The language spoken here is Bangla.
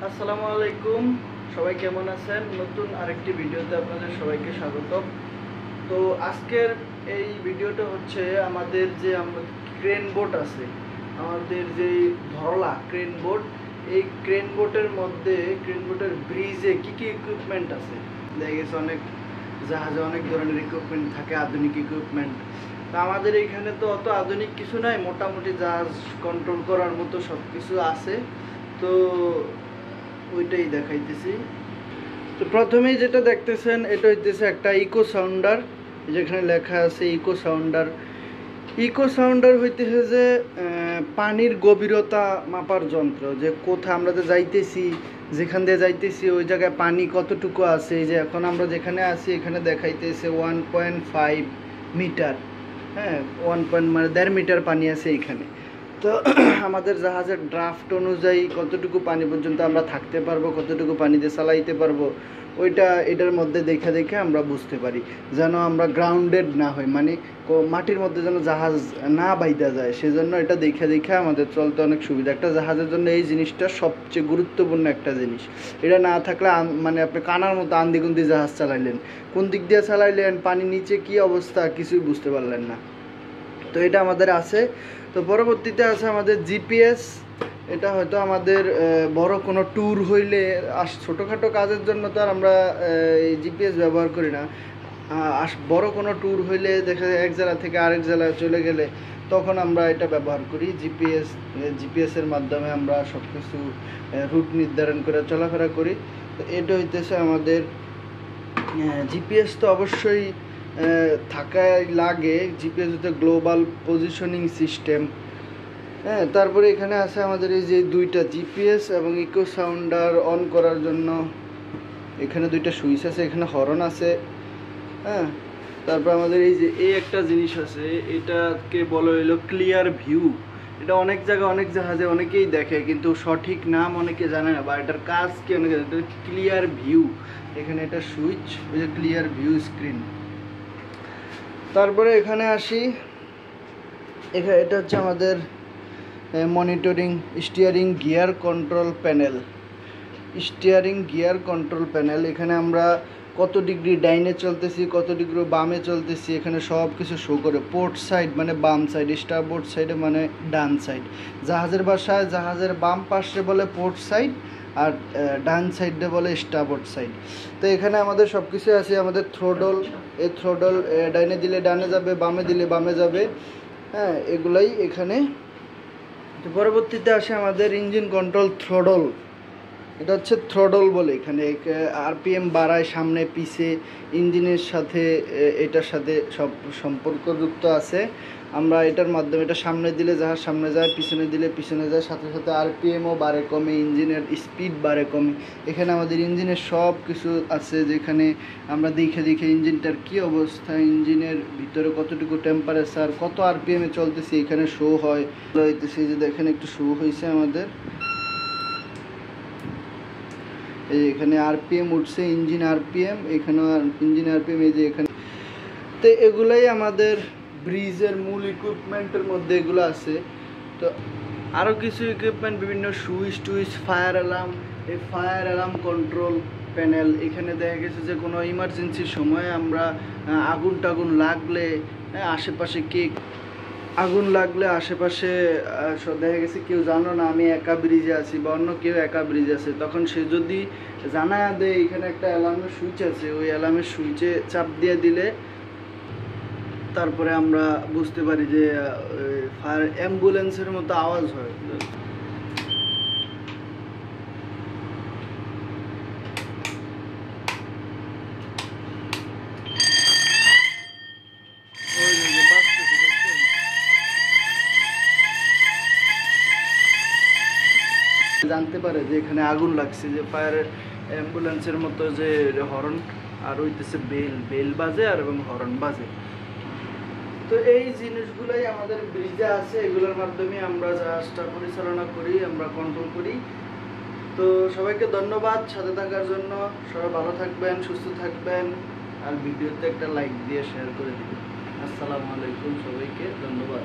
আসসালামু আলাইকুম, সবাই কেমন আছেন? নতুন আরেকটি ভিডিওতে আপনাদের সবাইকে স্বাগতম। তো আজকের এই ভিডিওটা হচ্ছে আমাদের যে ক্রেন বোট আছে, আমাদের যে ধরলা ক্রেন বোট, এই ক্রেন বোটের মধ্যে ক্রেন বোটের ব্রিজে কি কি ইকুইপমেন্ট আছে। দেখা গেছে অনেক জাহাজে অনেক ধরনের ইকুইপমেন্ট থাকে, আধুনিক ইকুইপমেন্ট। তা আমাদের এখানে তো অত আধুনিক কিছু নাই, মোটামুটি জাহাজ কন্ট্রোল করার মতো সব কিছু আছে। তো ওইটাই দেখাইতেছি। তো প্রথমেই যেটা দেখতেছেন এটা হইতেছে একটা ইকো সাউন্ডার, যেখানে লেখা আছে ইকো সাউন্ডার। ইকো সাউন্ডার হইতেছে যে পানির গভীরতা মাপার যন্ত্র, যে কোথায় আমরা যে যাইতেছি, যেখান দিয়ে যাইতেছি ওই জায়গায় পানি কতটুকু আছে। যে এখন আমরা যেখানে আছি এখানে দেখাইতেছে 1.5 মিটার, হ্যাঁ 1 মানে 1.5 মিটার পানি আছে এইখানে। তো আমাদের জাহাজের ড্রাফট অনুযায়ী কতটুকু পানি পর্যন্ত আমরা থাকতে পারবো, কতটুকু পানিতে চালাইতে পারবো, ওইটা এটার মধ্যে দেখে দেখে আমরা বুঝতে পারি, যেন আমরা গ্রাউন্ডেড না হই, মানে মাটির মধ্যে যেন জাহাজ না বাইদা যায়, সেজন্য এটা দেখে দেখে আমাদের চলতে অনেক সুবিধা। একটা জাহাজের জন্য এই জিনিসটা সবচেয়ে গুরুত্বপূর্ণ একটা জিনিস। এটা না থাকলে মানে আপনি কানার মতো আন্দিগুন্দি জাহাজ চালাইলেন, কোন দিক দিয়ে চালাইলেন, পানি নিচে কি অবস্থা কিছুই বুঝতে পারলেন না। তো এটা আমাদের আছে। তো পরবর্তীতে আছে আমাদের জিপিএস। এটা হয়তো আমাদের বড় কোনো ট্যুর হইলে, ছোটোখাটো কাজের জন্য তো আর আমরা এই জিপিএস ব্যবহার করি না। বড় কোনো ট্যুর হইলে দেখা যায় এক জেলা থেকে আরেক জেলায় চলে গেলে তখন আমরা এটা ব্যবহার করি। জিপিএসের মাধ্যমে আমরা সব কিছু রুট নির্ধারণ করে চলাফেরা করি। তো এটা হইতেছে আমাদের জিপিএস। তো অবশ্যই থাকাই লাগে। জিপিএস হচ্ছে গ্লোবাল পজিশনিং সিস্টেম। হ্যাঁ, তারপরে এখানে আছে আমাদের এই যে দুইটা জিপিএস এবং ইকো সাউন্ডার অন করার জন্য এখানে দুইটা সুইচ আছে, এখানে হর্ন আছে। হ্যাঁ, তারপর আমাদের এই যে একটা জিনিস আছে, এটাকে বলা হইলো ক্লিয়ার ভিউ। এটা অনেক জায়গায় অনেক জাহাজে অনেকেই দেখে, কিন্তু সঠিক নাম অনেকে জানে না, বা এটার কাজ কি অনেকে জানে। এটা ক্লিয়ার ভিউ, এখানে এটা সুইচ, ওই যে ক্লিয়ার ভিউ স্ক্রিন। তারপরে এখানে আসি, এটা হচ্ছে আমাদের monitoring steering gear control panel. এখানে আমরা কত ডিগ্রি ডাইনে চলতেছি, কত ডিগ্রি বামে চলতেছি, এখানে সব কিছু শো করে। পোর্ট সাইড মানে বাম সাইড, স্টারবোর্ড সাইডে মানে ডান সাইড। জাহাজের ভাষায় জাহাজের বাম পাশে বলে পোর্ট সাইড, আর ডান সাইডে বলে স্টারবোর্ড সাইড। তো এখানে আমাদের সব কিছু আছে। আমাদের থ্রোডল, এই থ্রোডল ডাইনে দিলে ডানে যাবে, বামে দিলে বামে যাবে। হ্যাঁ, এগুলাই এখানে। তো পরবর্তীতে আসে আমাদের ইঞ্জিন কন্ট্রোল থ্রোডল। এটা হচ্ছে থ্রোডল বলে, এখানে আরপিএম বাড়ায় সামনে পিছে, ইঞ্জিনের সাথে এটার সাথে সব সম্পর্কযুক্ত আছে। আমরা এটার মাধ্যমে এটা সামনে দিলে জাহাজ সামনে যায়, পিছনে দিলে পিছনে যায়, সাথে সাথে আরপিএমও বাড়ে কমে, ইঞ্জিনের স্পিড বাড়ে কমে। এখানে আমাদের ইঞ্জিনের সব কিছু আছে, যেখানে আমরা দেখে দেখে ইঞ্জিনটার কী অবস্থা, ইঞ্জিনের ভিতরে কতটুকু টেম্পারেচার, কত আরপিএমে চলতেছে এখানে শো হয়। হইতেছে যে দেখেন একটু শো হয়েছে আমাদের, এই এখানে আরপিএম উঠছে, ইঞ্জিন আরপিএম, এখানেও ইঞ্জিন আরপিএম, এই যে এখানে। তো এগুলাই আমাদের ব্রিজের মূল ইকুইপমেন্টের মধ্যে এগুলো আছে। তো আরও কিছু ইকুইপমেন্ট, বিভিন্ন সুইচ টুইচ, ফায়ার অ্যালার্ম, এই ফায়ার অ্যালার্ম কন্ট্রোল প্যানেল। এখানে দেখা গেছে যে কোনো ইমার্জেন্সির সময় আমরা আগুন টাগুন লাগলে, আশেপাশে আগুন লাগলে আশেপাশে দেখা গেছে কেউ জানো না আমি একা ব্রিজে আছি, বা অন্য কেউ একা ব্রিজে আছে, তখন সে যদি জানায়া দেয় এখানে একটা অ্যালার্মের সুইচ আছে, ওই অ্যালার্মের সুইচে চাপ দিয়ে দিলে তারপরে আমরা বুঝতে পারি যে ফায়ার অ্যাম্বুলেন্সের মতো আওয়াজ হয়। জানতে পারে যে এখানে আগুন লাগছে, যে ফায়ার অ্যাম্বুলেন্সের মতো যে হর্ন, আর হইতেছে বেল বাজে আর এবং হর্ন বাজে। তো এই জিনিসগুলোই আমাদের ব্রিজে আছে, এগুলোর মাধ্যমে আমরা জাহাজটা পরিচালনা করি, আমরা কন্ট্রোল করি। তো সবাইকে ধন্যবাদ সাথে থাকার জন্য। সবাই ভালো থাকবেন, সুস্থ থাকবেন, আর ভিডিওতে একটা লাইক দিয়ে শেয়ার করে দিবেন। আসসালামু আলাইকুম, সবাইকে ধন্যবাদ।